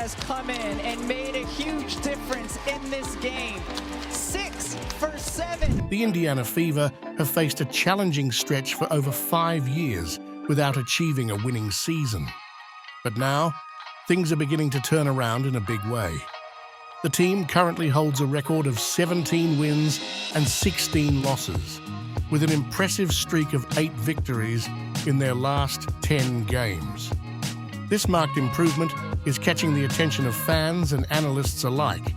has come in and made a huge difference in this game. 6 for 7. The Indiana Fever have faced a challenging stretch for over 5 years without achieving a winning season. But now, things are beginning to turn around in a big way. The team currently holds a record of 17 wins and 16 losses, with an impressive streak of 8 victories in their last 10 games. This marked improvement is catching the attention of fans and analysts alike.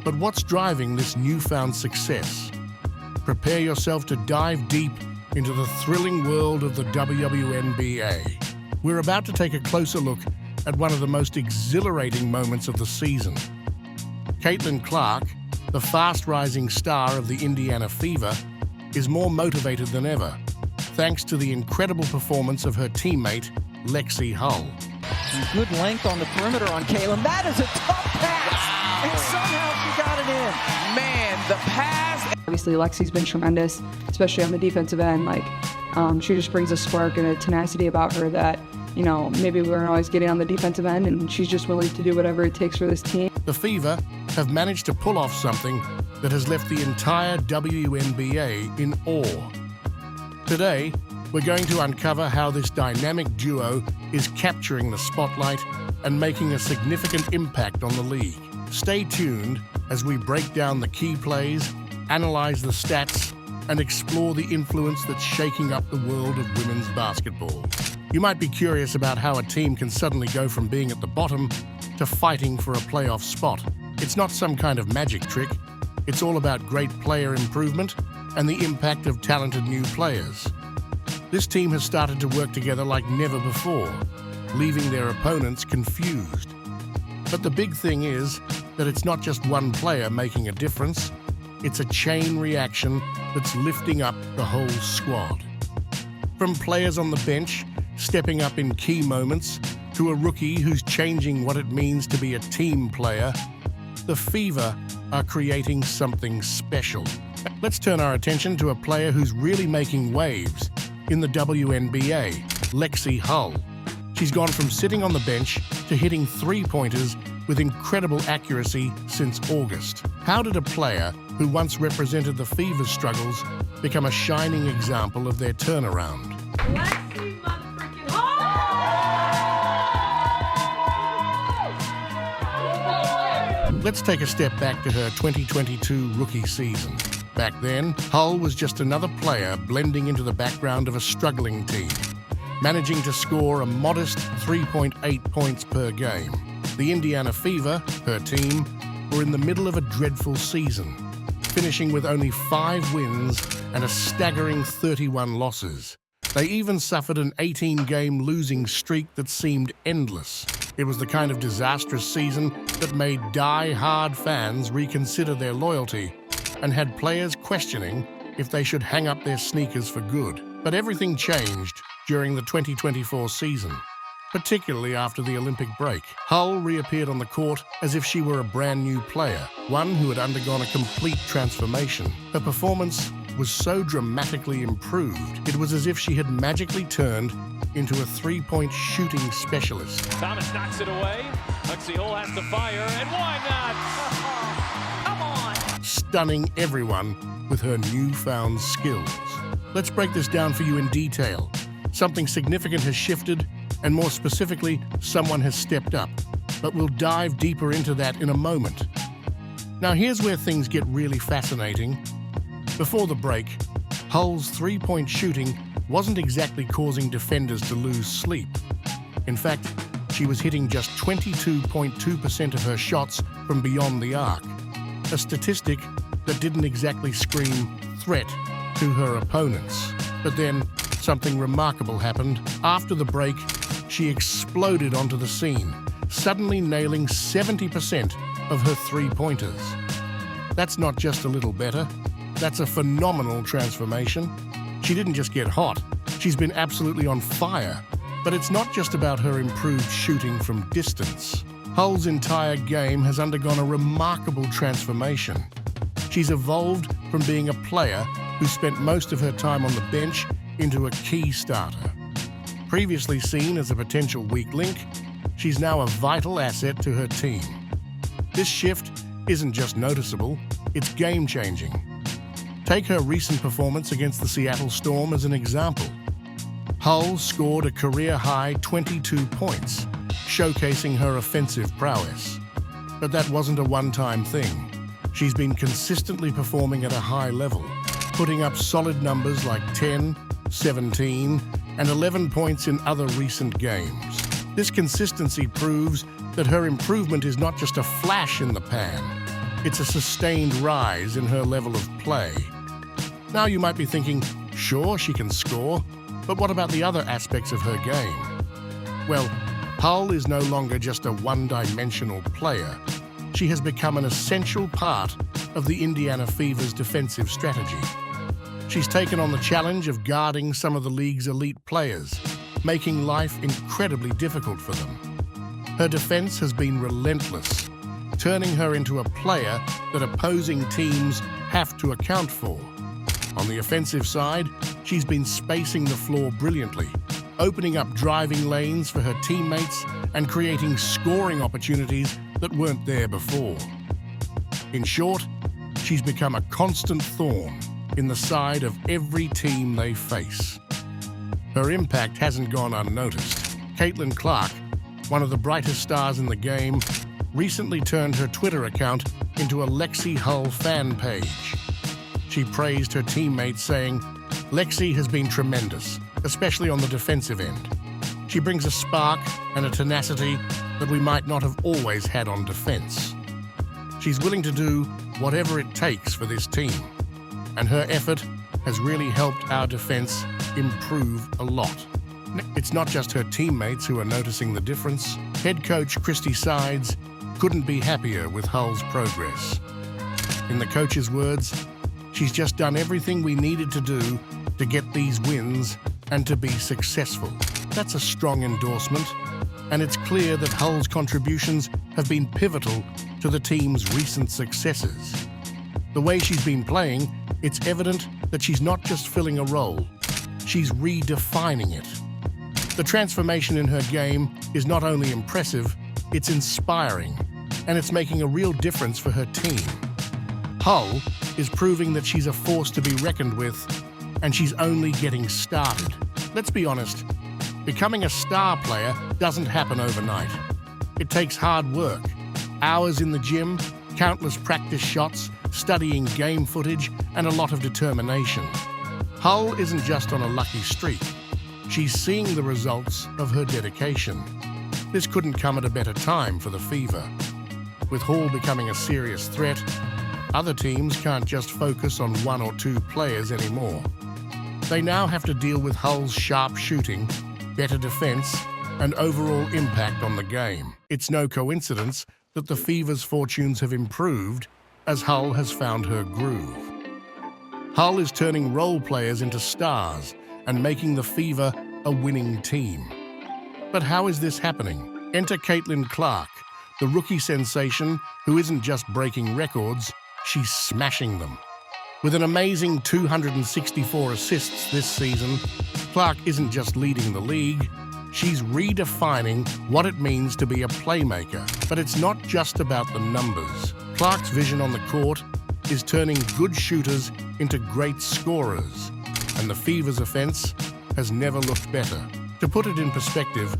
But what's driving this newfound success? Prepare yourself to dive deep into the thrilling world of the WNBA. We're about to take a closer look at one of the most exhilarating moments of the season. Caitlin Clark, the fast-rising star of the Indiana Fever, is more motivated than ever, thanks to the incredible performance of her teammate, Lexie Hull. Good length on the perimeter on Caitlin. That is a tough pass, and somehow she got it in. Man, the pass. Obviously, Lexie's been tremendous, especially on the defensive end. She just brings a spark and a tenacity about her that, maybe we weren't always getting on the defensive end, and she's just willing to do whatever it takes for this team. The Fever have managed to pull off something that has left the entire WNBA in awe. Today, we're going to uncover how this dynamic duo is capturing the spotlight and making a significant impact on the league. Stay tuned as we break down the key plays, analyze the stats, and explore the influence that's shaking up the world of women's basketball. You might be curious about how a team can suddenly go from being at the bottom to fighting for a playoff spot. It's not some kind of magic trick. It's all about great player improvement and the impact of talented new players. This team has started to work together like never before, leaving their opponents confused. But the big thing is that it's not just one player making a difference. It's a chain reaction that's lifting up the whole squad. From players on the bench stepping up in key moments to a rookie who's changing what it means to be a team player, the Fever are creating something special. Let's turn our attention to a player who's really making waves in the WNBA, Lexie Hull. She's gone from sitting on the bench to hitting three-pointers with incredible accuracy since August. How did a player who once represented the Fever's struggles become a shining example of their turnaround? Lexie motherfucking Hull! Let's take a step back to her 2022 rookie season. Back then, Hull was just another player blending into the background of a struggling team, managing to score a modest 3.8 points per game. The Indiana Fever, her team, were in the middle of a dreadful season, finishing with only 5 wins and a staggering 31 losses. They even suffered an 18-game losing streak that seemed endless. It was the kind of disastrous season that made die-hard fans reconsider their loyalty and had players questioning if they should hang up their sneakers for good. But everything changed during the 2024 season, particularly after the Olympic break. Hull reappeared on the court as if she were a brand new player, one who had undergone a complete transformation. Her performance was so dramatically improved, it was as if she had magically turned into a three-point shooting specialist. Thomas knocks it away. Lexie Hull has to fire, and why not? Come on! Stunning everyone with her newfound skills. Let's break this down for you in detail. Something significant has shifted, and more specifically, someone has stepped up. But we'll dive deeper into that in a moment. Now here's where things get really fascinating. Before the break, Hull's three-point shooting wasn't exactly causing defenders to lose sleep. In fact, she was hitting just 22.2% of her shots from beyond the arc, a statistic that didn't exactly scream threat to her opponents. But then, something remarkable happened. After the break, she exploded onto the scene, suddenly nailing 70% of her three-pointers. That's not just a little better, that's a phenomenal transformation. She didn't just get hot, she's been absolutely on fire. But it's not just about her improved shooting from distance. Hull's entire game has undergone a remarkable transformation. She's evolved from being a player who spent most of her time on the bench into a key starter. Previously seen as a potential weak link, She's now a vital asset to her team. This shift isn't just noticeable, it's game-changing. Take her recent performance against the Seattle Storm as an example. Hull scored a career-high 22 points, showcasing her offensive prowess. But that wasn't a one-time thing. She's been consistently performing at a high level, putting up solid numbers like 10, 17, and 11 points in other recent games. This consistency proves that her improvement is not just a flash in the pan, it's a sustained rise in her level of play. Now you might be thinking, sure, she can score, but what about the other aspects of her game? Well, Hull is no longer just a one-dimensional player. She has become an essential part of the Indiana Fever's defensive strategy. She's taken on the challenge of guarding some of the league's elite players, making life incredibly difficult for them. Her defense has been relentless, turning her into a player that opposing teams have to account for. On the offensive side, she's been spacing the floor brilliantly, opening up driving lanes for her teammates and creating scoring opportunities that weren't there before. In short, she's become a constant thorn in the side of every team they face. Her impact hasn't gone unnoticed. Caitlin Clark, one of the brightest stars in the game, recently turned her Twitter account into a Lexie Hull fan page. She praised her teammates, saying, "Lexie has been tremendous, especially on the defensive end. She brings a spark and a tenacity that we might not have always had on defense. She's willing to do whatever it takes for this team, and her effort has really helped our defense improve a lot." It's not just her teammates who are noticing the difference. Head coach Christy Sides couldn't be happier with Hull's progress. In the coach's words, "She's just done everything we needed to do to get these wins and to be successful." That's a strong endorsement, and it's clear that Hull's contributions have been pivotal to the team's recent successes. The way she's been playing, it's evident that she's not just filling a role, she's redefining it. The transformation in her game is not only impressive, it's inspiring, and it's making a real difference for her team. Hull is proving that she's a force to be reckoned with, and she's only getting started. Let's be honest, becoming a star player doesn't happen overnight. It takes hard work, hours in the gym, countless practice shots, studying game footage, and a lot of determination. Hull isn't just on a lucky streak. She's seeing the results of her dedication. This couldn't come at a better time for the Fever. With Hall becoming a serious threat, other teams can't just focus on one or two players anymore. They now have to deal with Hull's sharp shooting, better defense, and overall impact on the game. It's no coincidence that the Fever's fortunes have improved as Hull has found her groove. Hull is turning role players into stars and making the Fever a winning team. But how is this happening? Enter Caitlin Clark, the rookie sensation who isn't just breaking records, she's smashing them. With an amazing 264 assists this season, Clark isn't just leading the league, she's redefining what it means to be a playmaker. But it's not just about the numbers. Clark's vision on the court is turning good shooters into great scorers, and the Fever's offense has never looked better. To put it in perspective,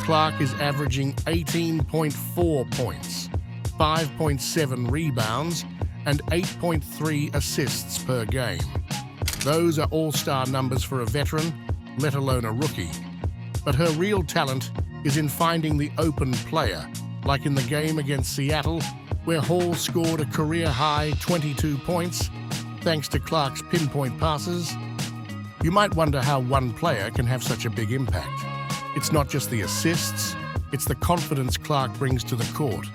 Clark is averaging 18.4 points, 5.7 rebounds, and 8.3 assists per game. Those are all-star numbers for a veteran, let alone a rookie. But her real talent is in finding the open player, like in the game against Seattle, where Hall scored a career-high 22 points, thanks to Clark's pinpoint passes. You might wonder how one player can have such a big impact. It's not just the assists, it's the confidence Clark brings to the court.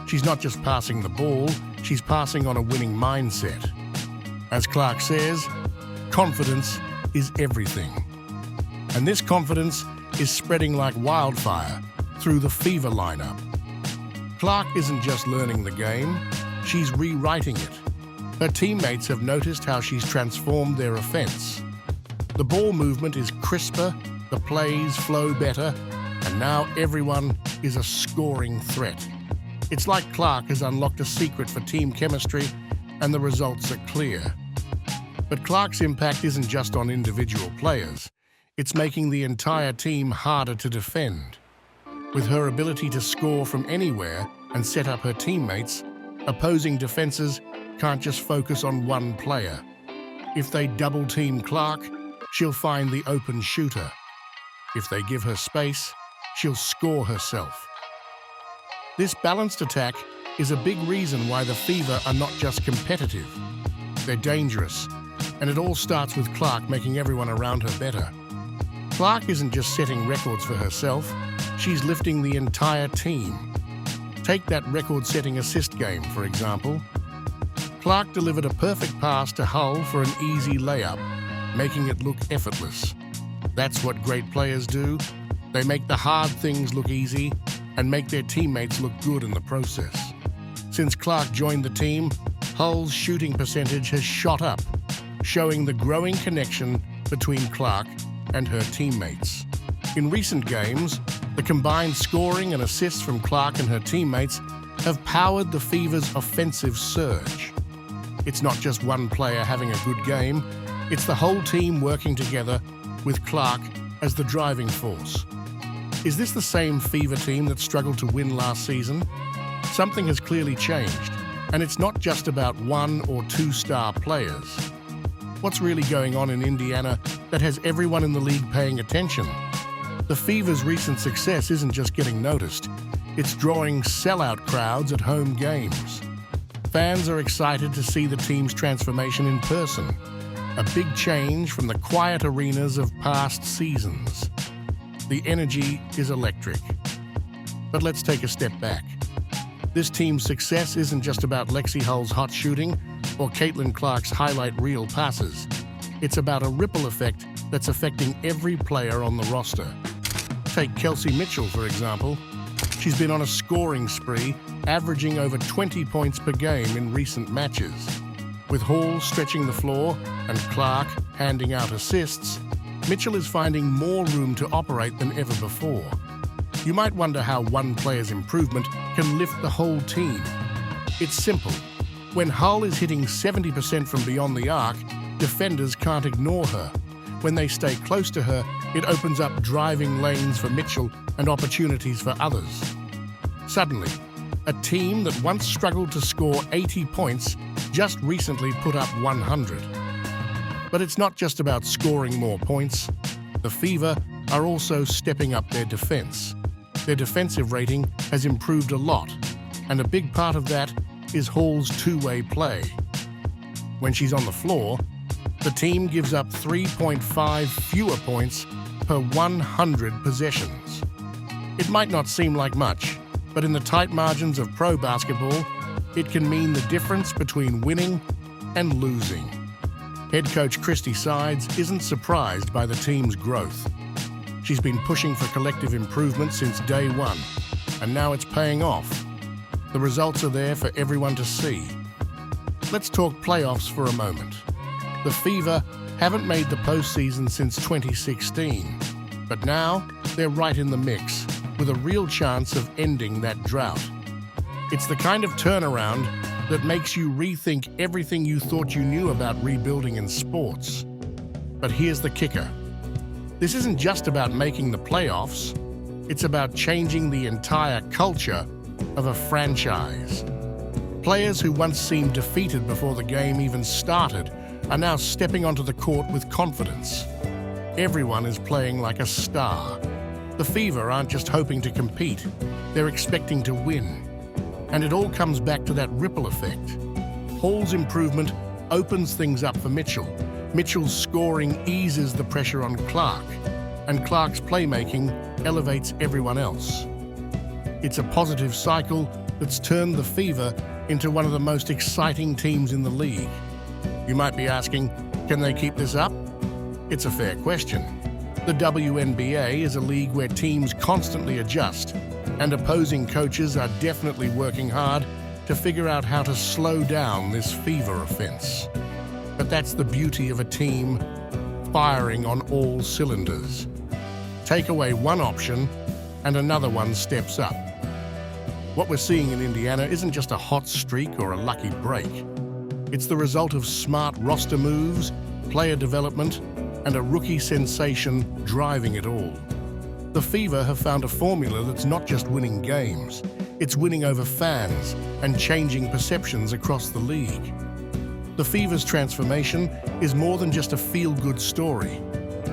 She's not just passing the ball, she's passing on a winning mindset. As Clark says, confidence is everything. And this confidence is spreading like wildfire through the Fever lineup. Clark isn't just learning the game, she's rewriting it. Her teammates have noticed how she's transformed their offense. The ball movement is crisper, the plays flow better, and now everyone is a scoring threat. It's like Clark has unlocked a secret for team chemistry, and the results are clear. But Clark's impact isn't just on individual players. It's making the entire team harder to defend. With her ability to score from anywhere and set up her teammates, opposing defenses can't just focus on one player. If they double-team Clark, she'll find the open shooter. If they give her space, she'll score herself. This balanced attack is a big reason why the Fever are not just competitive. They're dangerous, and it all starts with Clark making everyone around her better. Clark isn't just setting records for herself, she's lifting the entire team. Take that record-setting assist game, for example. Clark delivered a perfect pass to Hull for an easy layup, making it look effortless. That's what great players do. They make the hard things look easy and make their teammates look good in the process. Since Clark joined the team, Hull's shooting percentage has shot up, showing the growing connection between Clark and her teammates. In recent games, the combined scoring and assists from Clark and her teammates have powered the Fever's offensive surge. It's not just one player having a good game, it's the whole team working together with Clark as the driving force. Is this the same Fever team that struggled to win last season? Something has clearly changed, and it's not just about one or two star players. What's really going on in Indiana that has everyone in the league paying attention? The Fever's recent success isn't just getting noticed, it's drawing sellout crowds at home games. Fans are excited to see the team's transformation in person, a big change from the quiet arenas of past seasons. The energy is electric. But let's take a step back. This team's success isn't just about Lexie Hull's hot shooting or Caitlin Clark's highlight reel passes. It's about a ripple effect that's affecting every player on the roster. Take Kelsey Mitchell, for example. She's been on a scoring spree, averaging over 20 points per game in recent matches. With Hall stretching the floor and Clark handing out assists, Mitchell is finding more room to operate than ever before. You might wonder how one player's improvement can lift the whole team. It's simple. When Hull is hitting 70% from beyond the arc, defenders can't ignore her. When they stay close to her, it opens up driving lanes for Mitchell and opportunities for others. Suddenly, a team that once struggled to score 80 points just recently put up 100. But it's not just about scoring more points. The Fever are also stepping up their defense. Their defensive rating has improved a lot, and a big part of that is Hall's two-way play. When she's on the floor, the team gives up 3.5 fewer points per 100 possessions. It might not seem like much, but in the tight margins of pro basketball, it can mean the difference between winning and losing. Head coach Christy Sides isn't surprised by the team's growth. She's been pushing for collective improvement since day one, and now it's paying off. The results are there for everyone to see. Let's talk playoffs for a moment. The Fever haven't made the postseason since 2016, but now they're right in the mix, with a real chance of ending that drought. It's the kind of turnaround that makes you rethink everything you thought you knew about rebuilding in sports. But here's the kicker. This isn't just about making the playoffs, it's about changing the entire culture of a franchise. Players who once seemed defeated before the game even started are now stepping onto the court with confidence. Everyone is playing like a star. The Fever aren't just hoping to compete, they're expecting to win. And it all comes back to that ripple effect. Hall's improvement opens things up for Mitchell. Mitchell's scoring eases the pressure on Clark, and Clark's playmaking elevates everyone else. It's a positive cycle that's turned the Fever into one of the most exciting teams in the league. You might be asking, can they keep this up? It's a fair question. The WNBA is a league where teams constantly adjust, and opposing coaches are definitely working hard to figure out how to slow down this Fever offense. But that's the beauty of a team firing on all cylinders. Take away one option, and another one steps up. What we're seeing in Indiana isn't just a hot streak or a lucky break. It's the result of smart roster moves, player development, and a rookie sensation driving it all. The Fever have found a formula that's not just winning games, it's winning over fans and changing perceptions across the league. The Fever's transformation is more than just a feel-good story.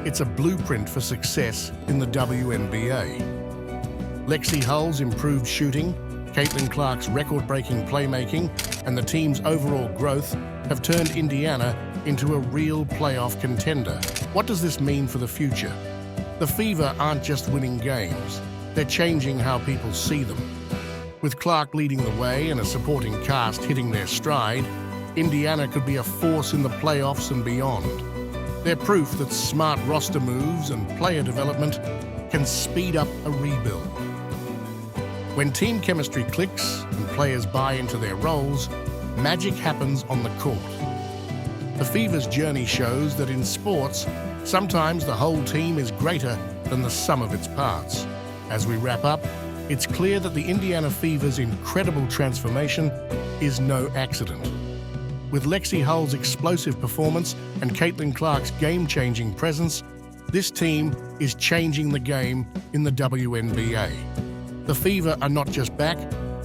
It's a blueprint for success in the WNBA. Lexie Hull's improved shooting, Caitlin Clark's record-breaking playmaking, and the team's overall growth have turned Indiana into a real playoff contender. What does this mean for the future? The Fever aren't just winning games, they're changing how people see them. With Clark leading the way and a supporting cast hitting their stride, Indiana could be a force in the playoffs and beyond. They're proof that smart roster moves and player development can speed up a rebuild. When team chemistry clicks and players buy into their roles, magic happens on the court. The Fever's journey shows that in sports, sometimes the whole team is greater than the sum of its parts. As we wrap up, it's clear that the Indiana Fever's incredible transformation is no accident. With Lexie Hull's explosive performance and Caitlin Clark's game-changing presence, this team is changing the game in the WNBA. The Fever are not just back,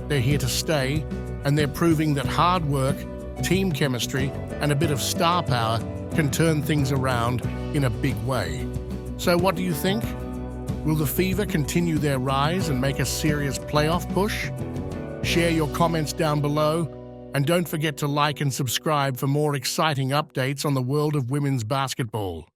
they're here to stay, and they're proving that hard work, team chemistry, and a bit of star power can turn things around in a big way. So what do you think? Will the Fever continue their rise and make a serious playoff push? Share your comments down below, and don't forget to like and subscribe for more exciting updates on the world of women's basketball.